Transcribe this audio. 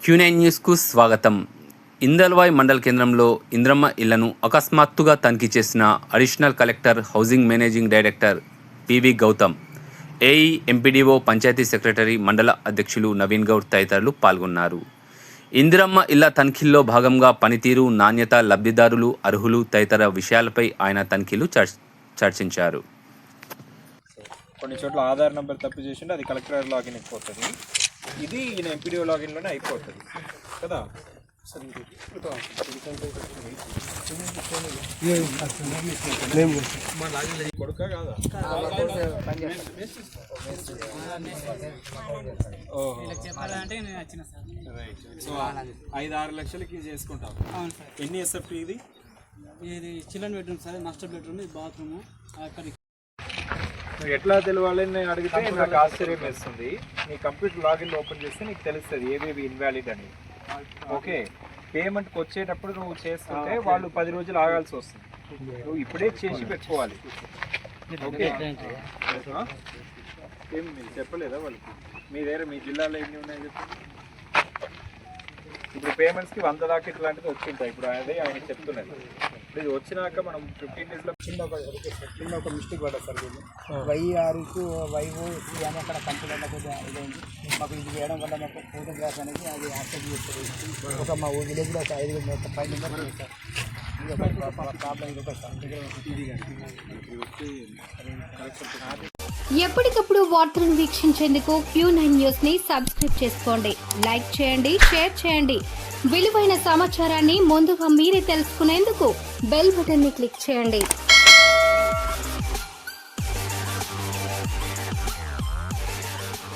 Q9 న్యూస్కు స్వాగతం. ఇందల్వాయి మండల కేంద్రంలో ఇంద్రమ్మ ఇళ్లను అకస్మాత్తుగా తనిఖీ చేసిన additional collector, housing managing director PV Gautam, AE, MPDO, panchayat secretary, మండల అధ్యక్షులు నవీన్ గౌడ్ తదితరులు పాల్గొన్నారు. ఇందిరమ్మ ఇళ్ల తనిఖీల్లో భాగంగా పనితీరు, నాణ్యత, లబ్ధిదారులు అర్హులు తదితర విషయాలపై ఆయన తనిఖీలు చర్చించారు. కొన్ని చోట్ల ఆధార్ నెంబర్ తప్పు చేసింటే అది కలెక్టర్ లాగిన్ అయిపోతుంది, ఇది ఈయన ఎంపీడీఓ లాగిన్లోనే అయిపోతుంది కదా. కొడుక కాదా? 5-6 లక్షలకి చేసుకుంటాం. ఎన్ని ఎస్ఎఫ్టీ? ఇది children bedroom sir, master bedroom, ఇది బాత్రూమ్. అక్కడ ఎట్లా తెలియాలని అడిగితే నాకు ఆశ్చర్యం వేస్తుంది. నీ కంప్యూటర్ లాగిన్ ఓపెన్ చేస్తే నీకు తెలుస్తుంది ఏవేవి ఇన్వాలిడ్ అని. ఓకే, పేమెంట్కి వచ్చేటప్పుడు నువ్వు చేసుకుంటే వాళ్ళు 10 రోజులు ఆగాల్సి వస్తుంది. నువ్వు ఇప్పుడే చేసి పెట్టుకోవాలి. ఓకే, ఏం మీరు చెప్పలేదా వాళ్ళకి? మీ దగ్గర మీ జిల్లాలో ఎన్ని ఉన్నాయి చెప్పండి. ఇప్పుడు పేమెంట్స్కి 100 దాకా ఇట్లాంటిది వచ్చింటాయి. ఇప్పుడు అదే ఆయన చెప్తున్నది. ఇప్పుడు ఇది వచ్చినాక మనం 15 డేస్లో చిన్న ఒక మిస్టేక్ పడ్డా సార్. వైఆర్కు వైఓ అని అక్కడ కంపెనీలో కొద్దిగా ఇదైంది. మాకు ఇది చేయడం వల్ల మాకు ఫోటోగ్రాఫ్ అనేది అది యాక్సెప్ట్ చేస్తుంది. ఒక మా విలేజ్లో ఒక 5 మెంబర్స్ సార్. ప్రాబ్లం ఇది ఒక ఎప్పటికప్పుడు వార్తలను వీక్షించేందుకు Q9 న్యూస్ ని సబ్స్క్రైబ్ చేసుకోండి, లైక్ చేయండి, షేర్ చేయండి. విలువైన సమాచారాన్ని ముందుగా మీరే తెలుసుకునేందుకు బెల్ బటన్ ని క్లిక్ చేయండి.